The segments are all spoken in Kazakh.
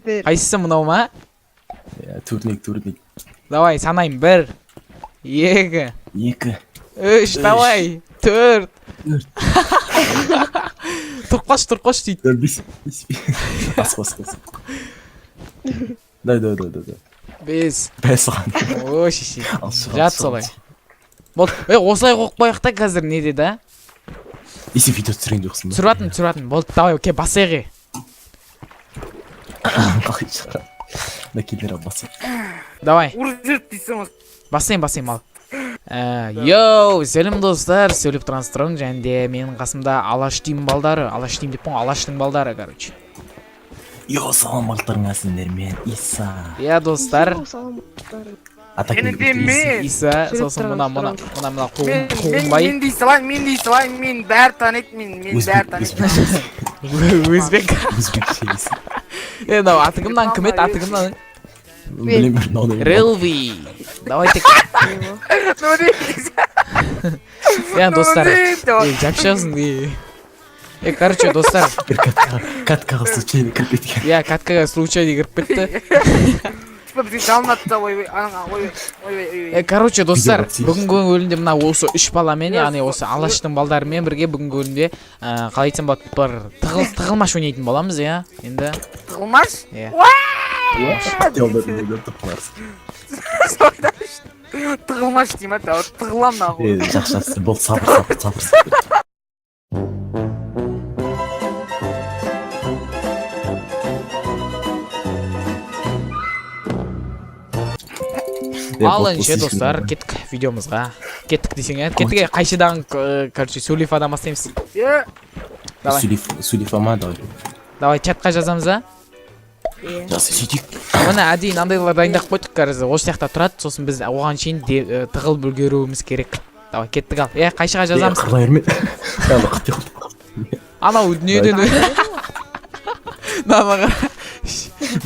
Қайсысы мынау ма? Турник. Давай, санайын. 1, 2, 3, давай. 4. Тұрып қош дейді. Бас. Дай. 5. Ғана. О, шешей. Жат солай. Болды. Осылай қойып қояйық та қазір не деді? Есі видео түсірген жоқсың ба? Түсірватырмын. Болды, давай, окей, басайық. Накелер басып. Давай. Уржет дейсің. Басайын ал. Йоу, сәлем достар, сөйлеп тұрғансыздар, және де менің қасымда Алаштың балдары, Алаштың балдары, короче. Йо, саламаттарыңа сендер, мен Иса. Я достар. Және де мен. Иса, сосын мына қуғынбай. Мен дей салайын, мен бәрі таниды, мен бәрі таниды. Өзбек. Атығымнан кім еді, атығымнан? Білемін, Релви. Давайте. Достар. Жапшасың. Короче, достар. Каткаға случайно кіріп кеткен. Каткаға случайно кіріп кетті. Короче, достар, бүгінгі өлінде мына осы 3 баламен, яғни осы Алаштың балдарымен бірге бүгінгі өлінде қалай айтсам болады, бір тығылмаш ойнайтын боламыз, иә? Енді Тығылмаш? Тығылмаш дейм, тығылам нағу. Жақсы, бол, сабыр. Ал ендеше достар, кеттік видеомызға. Кеттік десең, кеттік қайшыдан, короче, Сулифадан бастаймыз. Сулифама, давай, чатқа жазамыз, а? Жасы сөйтейік. Мына әдейін андайлар дайындап қойдық, қазір осы сияқты тұрады, сосын біз оған шейін тығыл бүлгеруіміз керек. Давай, кеттік ал. Қайшыға жазамыз. Қырлай өрме. Анау дүниеден Намаға.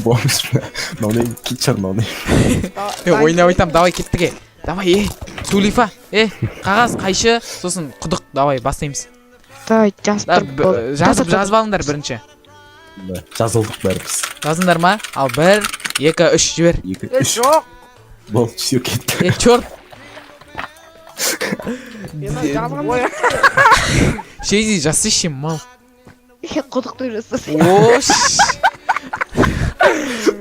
Болмыз мынау кетшар мынау. Ойнап айтам, давай кеттіге. Давай, Сулифа. Қағаз, қайшы, сосын құдық. Давай, бастаймыз. Давай, жазып алыңдар бірінші. Жазылдық бәріміз. Жазыңдар ма? Ал 1, 2, 3 жібер. 2, 3. Жоқ. Бол, все кетті. Чорт. Шейзи жасышы мал. Құдықты жасысын. Ош.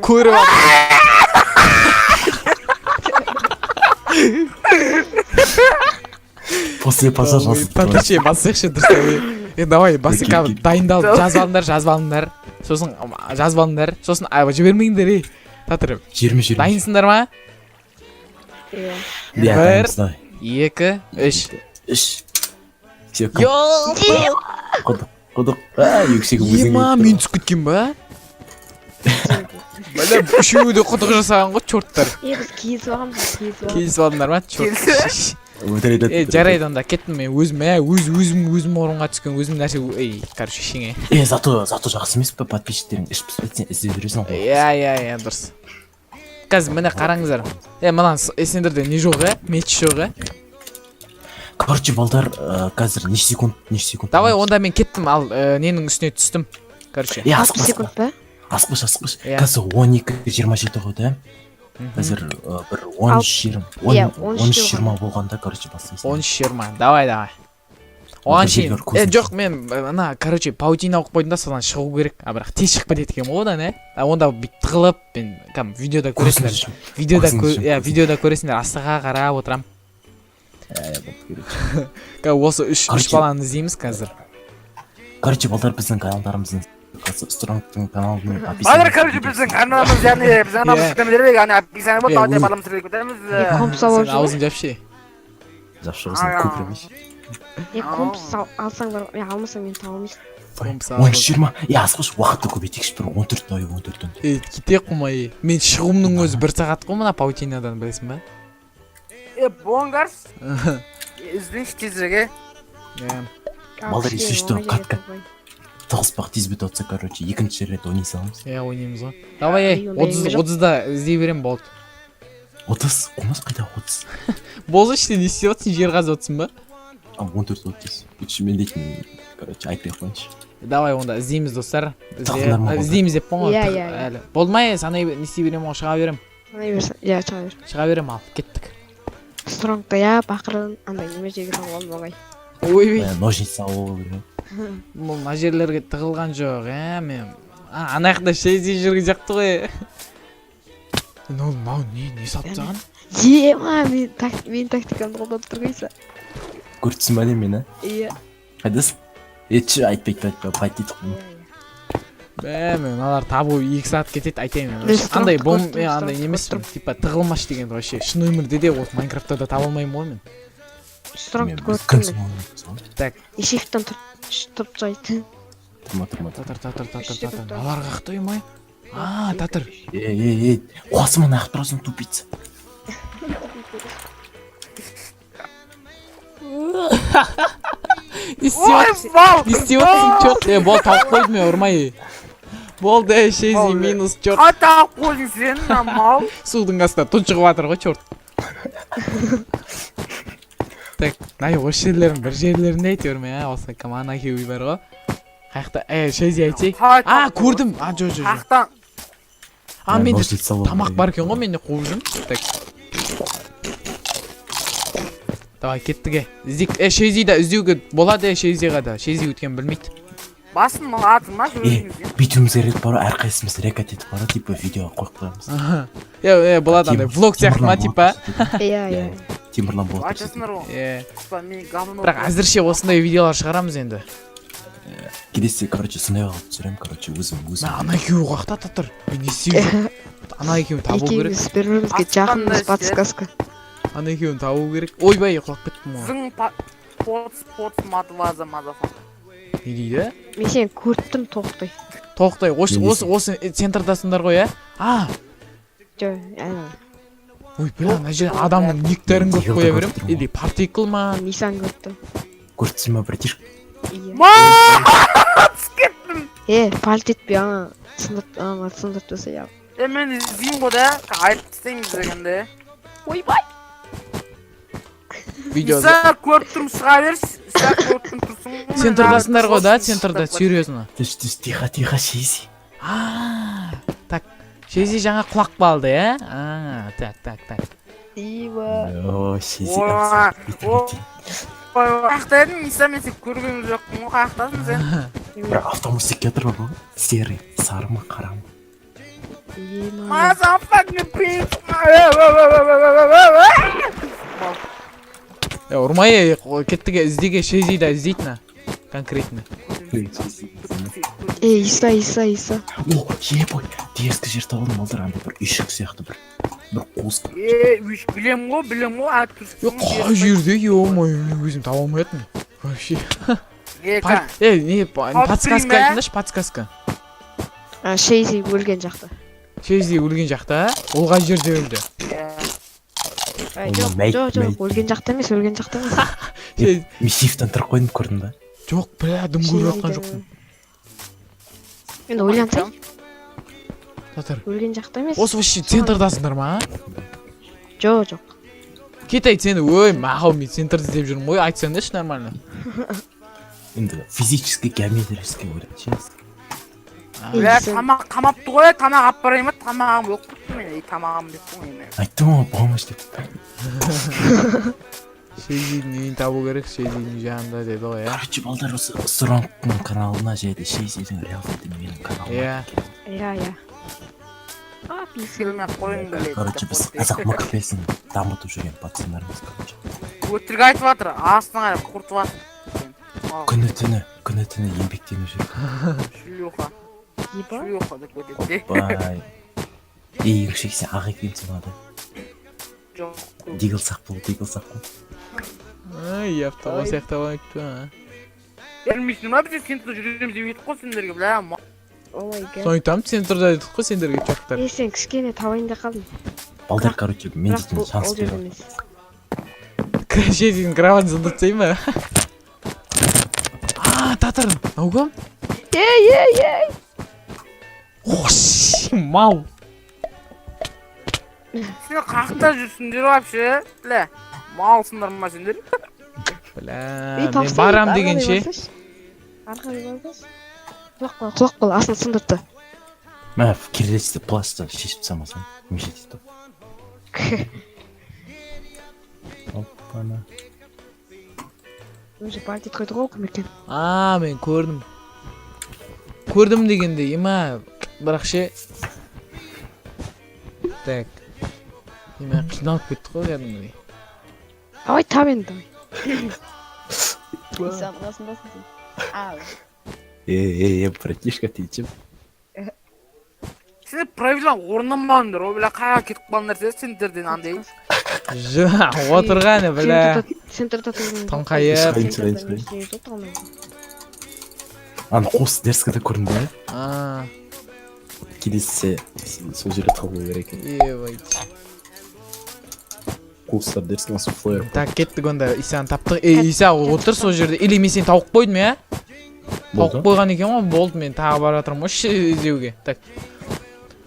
Көріп ал. После пассажа Татаче, басықшы дұрыс. Давай, басыққа дайындал, жазып алыңдар. Сосын жазып алыңдар. Сосын жібермейіндер, татырып. Дайынсыңдар ма? 1, 2, 3. 3. Құдық. Yüksегі өзіңе. Ема, мен түсіп кеткен ба? Бәлі үшеуі де құдық жасаған ғой, чорттар. Біз кейсіп ағамыз, Кейсіп алдыңдар ма? Чорт. Жарайды онда, кеттім мен өзім орынға түскен, өзім нәрсе, короче, шеңе. Зато жақсы емес пе, подписчиктерің іш піспетсен іздеп жүресің ғой. Иә, дұрыс. Қазір міне қараңыздар. Мұнан есендерде не жоқ, меч жоқ. Короче, балдар, қазір неше секунд? Давай, онда мен кеттім, ал ненің үстіне түстім. Короче. Асқыш. Қазір 12:27 ғой, да? Қазір бір 13:20 болғанда, короче, бастайсың. 13:20, давай. Оған шейін, жоқ, мен, короче, паутина оқып қойдым да, содан шығу керек. Бірақ тез шығып кетеді екен одан, онда бүйтіп тығылып, мен видеода көресіңдер. Видеода көресіңдер, астыға қарап отырам. Осы 3 баланы іздейміз қазір. Короче, балдар біздің каналдарымыздың Стронгтың каналының Балдар, короче, біздің каналымыз, яғни біздің анамыз көмедербек, яғни описание болды, ауды балымыз түрек өтеміз. Сен аузын жапшы. Жапшы ғызын көп ремеш. Компс алсаң бар, алмасаң мен табамыз. 13:20, асқыш, уақытты көбейтекші бір 14:14. Кете қумай. Мен шығуымның өзі 1 сағат қой мына паутинадан, білесің ба? Болыңдарс. Іздейші тезірге. Балдар ешті қатқа. Тоғыспақ тез бет отса, короче, екінші рет ойнай саламыз. Ойнаймыз ғой. Давай, 30-да іздей берем болды. 30? Қомас қайда 30? Болды іште не істеп отсың, жер қазып отсың ба? 14:30. Үтші мен дейтін, короче, айтпай қойыншы. Давай онда іздейміз достар. Жақындар ма болды? Іздейміз деп пон ғой. Иә, иә, иә. Әлі. Болмай, санай не істей беремін ғой, шыға берем. Санай берсін. Иә, шыға бер. Шыға берем ал, кеттік. Стронгта я бақырын андай неме жеге салған болмай. Ойбай. Ножницы алу керек. Бұл мына жерлерге тығылған жоқ, мен. Ана жақта шейзи жүрген жақты ғой. Мынау не сатып саған? Ема, мен тактикамды қолданып тұрғайса. Көртсін бәлем мен, Иә. Қайдасың? Айтпайды, пайт етіп қойма. Мен алар табу 2 саат кетеді, айтайын. Ресторан Андай немеспін, типа тығылмаш деген вообще. Шын өмірде де осы Майнкрафтта да таба алмаймын ғой мен. Стронгты көрттім мен. Так. Ешектен тұрып жайды. Татыр. Алар қақты оймай? Татыр. Қуасымын ақ тұрасың, тупица. Не істеватсың, чоқ? Бол, тауып қойды мен, ұрмай. Болды, шейзи минус, чоқ. Тауып қойдың сен, мал. Судың астында тұншығып атыр ғой, чорт. Так, най осы жерлердің бір жерлерінде айтыр мен, осы команда кеуі бар ғой. Қаяқта, шейзи айтсай. Көрдім. Жо. Қаяқтан. Менде тамақ бар екен ғой, менде қуып жүрмін. Так. Давай, кеттіге. Шейзиді іздеуге болады, шейзиға да. Шейзи өткен білмейді. Басын атын ма жүріңізден? Бүйтуіміз керек бар, әрқайсымыз рекат етіп бара, типа видеоға қойып қоямыз. Болады андай влог сияқты ма, типа. Иә. Темірлан болады. Айтасыңдар ғой. Бірақ әзірше осындай видеолар шығарамыз енді. Келесі, сондай қалып түсірем, өзім. Ана екеуі қақта татыр. Мен не істеймін? Ана екеуін табу керек. Екеуміз бір-бірімізге жақынбыз, подсказка. Ана екеуін табу керек. Ойбай, құлап кеттім ғой. Зың поц матваза мазафа. Не дейді? Мен сені көрттім тоқтай. Тоқтай, осы центрдасыңдар ғой, Жо, әне. Ой, мына жерде адамның никтерін көріп қоя берем. Или партикл ма? Нисан көрттім. Көртсін ма, братишка? Кеттім. Пальт етпей, сындырт өсе яу. Мен іздеймін ғой да, айтып істейміз дегенде. Ойбай! Иса көріп тұрм шыға берші. Иса көріп тұрсың. Центрдасыңдар ғой да, центрда, серьезно. Тихо, шейзи. Так, шейзи жаңа құлақ балды, Так. О, шейзи. Қаяқта едің, Иса мен сен көргенім жоқпын ғой, қаяқтасың сен? Бірақ автобус секетір ғой, серый, сары ма, қара ма? Motherfucking bitch! Ұрмай, кеттіге іздеге шейзиді іздейтіні. Конкретно. Иса. О, ебой, дерзкі жер табылды малдар, андай бір үйшік сияқты бір қуыс. Білем ғой, айтып Қай жерде, ё-мой, өзім таба алмайтын. Вообще. Подсказка айтыңдашы, подсказка. Шейзи өлген жақта. Шейзи өлген жақта, ол қай жерде өлді? Жоқ, өлген жақта емес. Мен шифттен тұрып қойдым, көрдің ба? Жоқ, дым көріп жатқан жоқпын. Енді ойлансай. Татар. Өлген жақта емес. Осы вообще центрдасыңдар ма? Жоқ. Кет айт сені, мағау мен центрді іздеп жүрмін ғой, айтсаң деші нормально. Енді физически, геометрически ойлап, Тамақ қамапты ғой, тамақ ап барайын ма? Тамағым жоқ бұқты мен, тамағым деп қойын. Айттым ғой, болмаш деп. Шейзидің үйін табу керек, шейзидің жанында деді ғой, Короче, балдар осы Стронгтың каналына жайды, шейзидің реалдың менің каналына. Иә. Писілме қойын біледі. Короче, біз қазақ мақпесін дамытып жүрген пацандарымыз, короче. Өтірік айтып жатыр, астына қарап құртып жатыр. Күні түні еңбектеніп жүр. Шлюха деп өтеді. Опай. Ең шексен ақ екен сонады. Дигл сақ бол. Япта, ол сияқты болайыпты. Ермейсің ма, біз центрда жүреміз деп етіп қой сендерге, білә ма? Соны айтам, центрда едік қой сендерге чоқтар. Сен кішкене табайында қалдың. Балдар, короче, мен дейтін шанс берем. Шейзидің кровать зындыртсай ма? Татырын, ауғам? Ей! Ош, мау! Сен қақта жүрсіңдер вообще, білә, малсыңдар ма сендер? Білә, мен барам дегенше. Арқадай барбас? Құлақ қыл, асын сындырды. Мә киресті пластты шешіп самасаң не жетеді. Оппана. Өзі балтит қойды ғой көмеккен. Мен көрдім. Көрдім дегенде, ема бірақ ше. Так. Ема қиналып кетті ғой кәдімгідей. Давай тап енді. İnsan nasılsın? Abi. Братишка тиічіп. Сен правила орнамаңдар, о бля қайға кетіп қалыңдар сендерден андай. Отырғаны, бля. Центрда тұрмын. Таңқайып. Аны қос дерскада көрінді бе? Келесі сол жерде қалу керек екен. Ебать. Қостар дерскен сол флэр. Так, кеттік онда, Исаны таптық. Иса отыр сол жерде. Или мен сені тауық қойдым, я? Тауық қойған екен ғой, болды, мен тағы бара жатырмын, осы іздеуге. Так.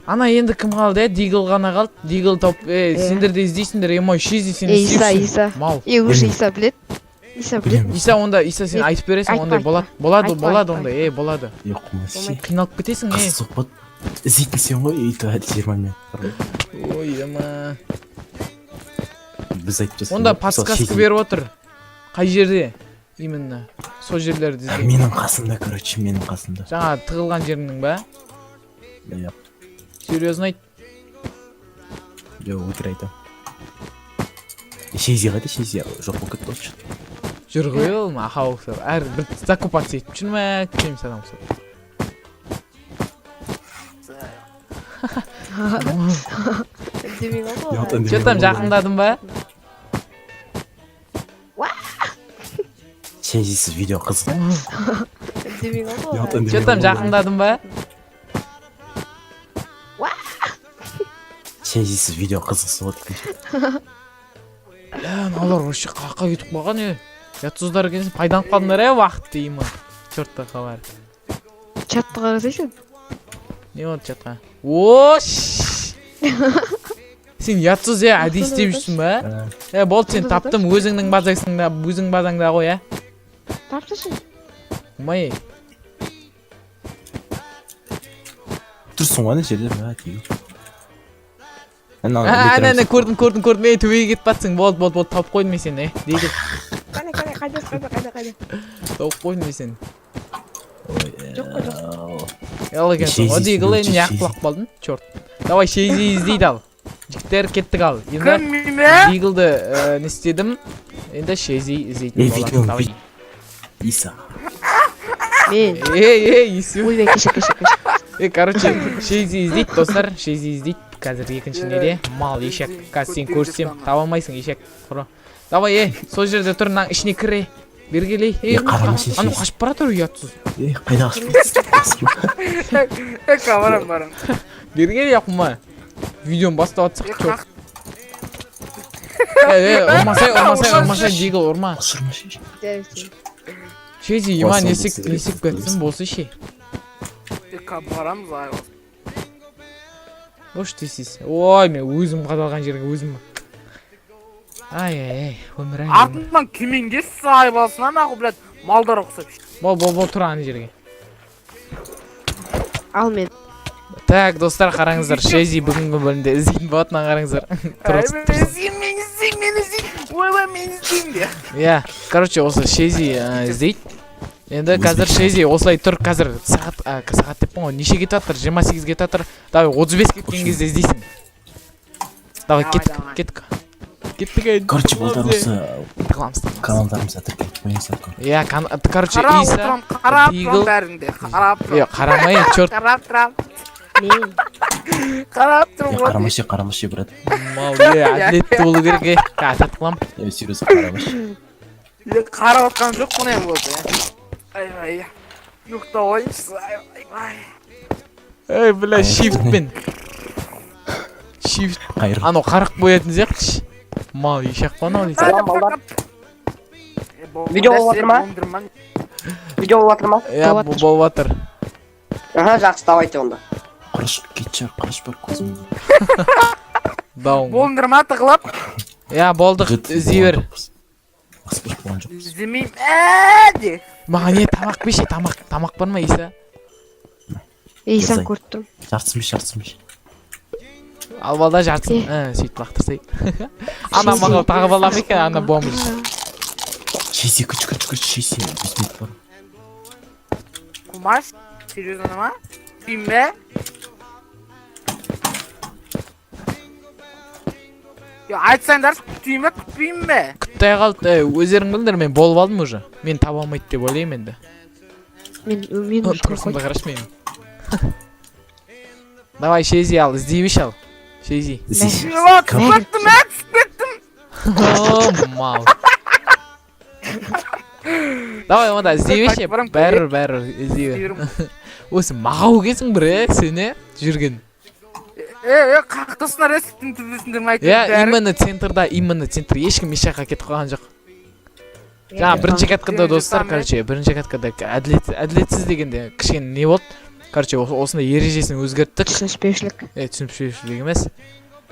Ана енді кім қалды, Дигл ғана қалды. Дигл тауып, сендер де іздейсіңдер, емой, шизи сен іздейсің. Иса. Мал. Уже Иса білет. Иса білет. Иса онда, Иса сен айтып бересің, ондай болады. Болады, болады ондай, болады. Жоқ, мәсе. Қиналып кетесің, Қыз сұхбат іздейтін сен ғой, өйтіп әлі 20 минут. Ой, ема. Біз айтып жасын. Онда подсказка беріп отыр. Қай жерде? Именно. Сол жерлерді ізде. Менің қасымда, короче, менің қасымда. Жаңа тығылған жеріңнің ба? Иә. Серьезно айт. Жоқ, өтір айтам. Шейзи қайда, шейзи жоқ болып кетті осы. Жүр ғой ол, аха оқсап. Әр бір закупация етіп жүр ме? Кеміс адам ұқсап. Че там жақындадың ба? Шейзисіз видео қызық. Че там жақындадың ба? Шейзисіз видео қызық суыт. Налар вообще қаққа кетіп қалған, Жатсыздар келсін, пайданып қалдыңдар, уақыт деймін. Чортта қалар. Чатты қарасайсың? Не болды чатқа? Ош! Сен ятсыз, әдей істеп жүрсің ба? Болды, сен таптым, өзіңнің базаңда қой, Таптысың? Умай. Тұрсың ғана жерде ма, тегі. Әне, көрдім, төбеге кетіп батсың, болды, тауып қойдым мен сені, дейгіл. Қайда. Тауып қойдым мен сені. Жоқ. Ял екенсің, о дейгіл, не ақ құлақ балдың, чорт. Давай, шейзи іздейді ал. Жіктер кеттік ал. Кім ме? Дейгілді не істедім, енді шейзи іздейтін болады. Давай. Иса. Мен. Иса. Ой, кеше. Короче, шейзи іздейді, достар, шейзи іздейді. Қазір екінші неде, мал, ешек. Қазір сен көрсем, таба алмайсың, ешек. Давай, сол жерде тұр, мынаң ішіне кіре. Бергелей. Аны қашып бара тұр, ұятсыз. Қайда қашып? Барам. Бергелей, ақыма. Видеоны бастап атсақ, чоқ. Ұрмасай, Дигл, ұрма. Ұшырма шеш. Шейзи, ема несіп кетсін болсы ше. Барамыз, ай. Ош дейсіз. Ой, мен өзім қадалған жерге өзім. Ай, өмір әңгім. Артынан кемен кесі айбалсына мақы, блядь, малдар ұқсап. Бол, тұр аны жерге. Ал мен. Так, достар, қараңыздар, Шейзи бүгінгі бөлімде іздейін болатынан қараңыздар. Мен іздейін. Иә, короче, осы Шейзи іздейді. Енді қазір Шейзи осылай тұр, қазір сағат деппін ғой, неше кетіп атыр, 28 кетіп атыр. Давай, 35 кеткен кезде іздейсің. Давай, кеттік. Короче, болдар осы каналдарымызға тіркеліп қойыңыздар. Иә, короче, Иса, Дигл. Қарамай, чорт. Мен. Қарамашы, брат. Мал, әділетті болу керек, әтәт қылам. Серьезно, қарамашы. Қарап отқан жоқ қонайым болды. Ай, ұйықта ойыншысы, ай. Бля, шифтпен. Шифт. Ано қарық боятын зияқтыш. Мал, ешек қана ол дейсің. Selam ballar. Video болып жатыр ма? Иә, болып жатыр. Жақсы, давайте онда. Құрыш кетші, құрыш бар көзімді. Даун. Болындырма тығылап. Иә, болдық, іздейбер. Іздемейм, әде. Маған не тамақ беше, тамақ бар ма, Иса? Сан Жасай. көріп тұрмын. Жартысмыш. Ал балда жартысын. Сөйтіп лақтырсай. Ана маған тағы балам екен, ана бомж. Шейси, күч. Шейси, бесмет бар. Kumaş. Серьезно ма? Түйме? Айтсаңдар түйме күтпеймін бе? Күтпей қалды. Өздерің білдір, мен болып алдым уже. Мен таба алмайды деп ойлаймын енді. Мен Тұрсында қарашы мен. Давай Шейзи ал, іздейбеш ал. Шейзи. Түсіп кеттім. О, мал. Давай онда іздейбеш, бәрі іздейбе. Осы мағау кесің бір, сені жүрген. Қақтысынар сіздің түбісіндер ме айтып Именно центр ешкім еш жаққа кетіп қалған жоқ. Жаңа бірінші каткада достар, бірінші каткада әділетсіз дегенде кішкене не болды? Осындай ережесін өзгерттік. Түсініспеушілік. Түсініспеушілік емес.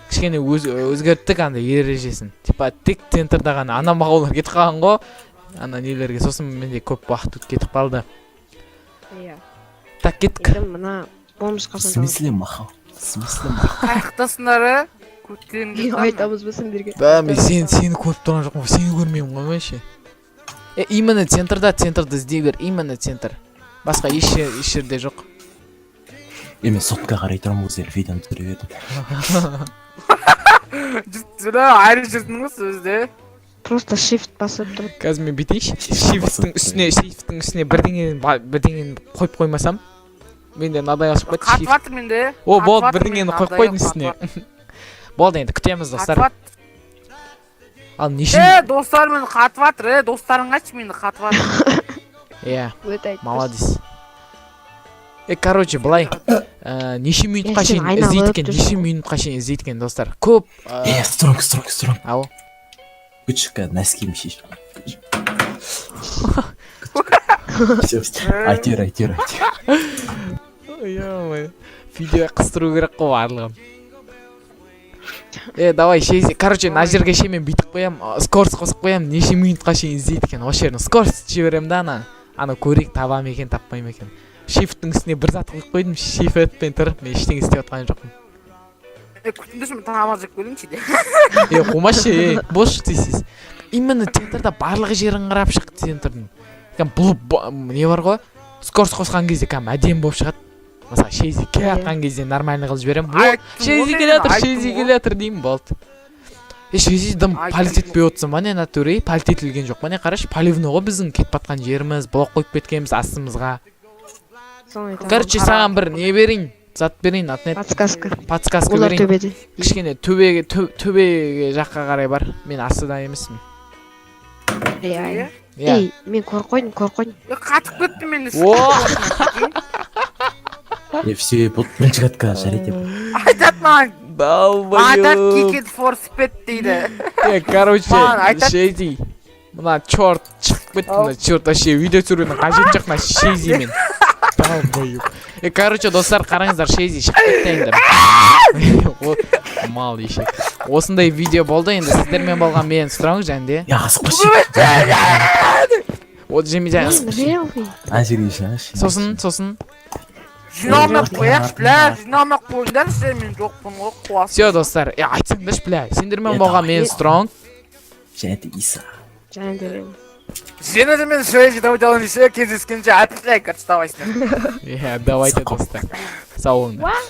Кішкене өзгерттік андай ережесін. Типа тек центрда ғана ана мағаулар кетіп қалған ғой. Ана нелерге сосын менде көп уақыт кетіп қалды. Так кеттік. Мына бомж В қасан смысле махал? Қақтысынары көттеріңді айтамыз ба сендерге? Мен сені көріп тұрған жоқпын, сені көрмеймін ғой вообще. Именно центрды іздей бер, именно центр. Басқа еш жерде жоқ. Мен сотқа қарай тұрмын өздері видеоны түсіре бердім. Айры жүрдің ғой сөзде. Просто shift басып тұрып. Қазір мен бүйтейінші, шифттің үстіне бірдеңені қойып қоймасам, менде мынадай ашып кетті. Қатып жатыр менде. О, болды, бірдеңені қойып қойдың үстіне. Болды, енді күтеміз достар. Ал нешін? Достар мені қатып жатыр, достарың қайтшы мені қатып жатыр. Иә, молодец. Короче, былай, неше минутқа шейін іздейткен достар. Көп. Стронг. Ау. Күчікі нәскем шеш. Айтер. Видео қыстыру керек қой барлығын. Давай, короче, на жерге шейін мен бүйтіп қоям, скорс қосып қоям, неше минутқа шейін іздейді екен. Осы жерін скорс жіберем да ана көрейік табам екен, таппайым екен. Шифттің үстіне бір зат қойып қойдым, шифтпен тұрып, мен ештеңе істеп отқан жоқпын. Күтімді шым тамақ жеп көрейінші де. Қумашы, бос дейсіз. Именно центрда барлығы жерін қарап шық центрдің. Не бар ғой? Скорс қосқан кезде әдем болып шығады. Мысалы, Шейзи келе атқан кезде нормальный қылып жіберем. Шейзи келе атыр деймін, болды. Шейзи дым палит етпей отырсың ба не натурей? Палит етілген жоқ па не қараш? Поливно ғой біздің кетіп батқан жеріміз, блок қойып кеткенбіз астымызға. Короче, саған бір не берейін? Зат берейін, атнет. Подсказка Олар берейін. төбеде. Кішкене төбеге жаққа қарай бар. Мен астыда емеспін. Мен қорқойдым. Қатып кетті мені. Все, бұл бірінші катқа жарайды. Айтат маған. Атат Долбоёб. кикет форспет дейді. Короче, Шейзи. Мына чорт шығып кетті, мына чорт вообще видео түсірудің қажеті жоқ мына Шейзимен. Долбоёб. Короче, достар, қараңыздар, Шейзи шығып кетті енді. Мал ешек. Осындай видео болды енді, сіздермен болған мен Стронг және де. Вот жемейді. Сосын. Жинамақ қояқшы, бля, жинамақ қойыңдар, мен жоқпын ғой, қуасың. Все, достар, айтсаңдаршы, бля, сендермен болған мен Стронг. Және де Иса. Және де мен Шейзи давайте кездескенше әпішлай, короче, давайсың. Давайте, достар. Сау болыңдар.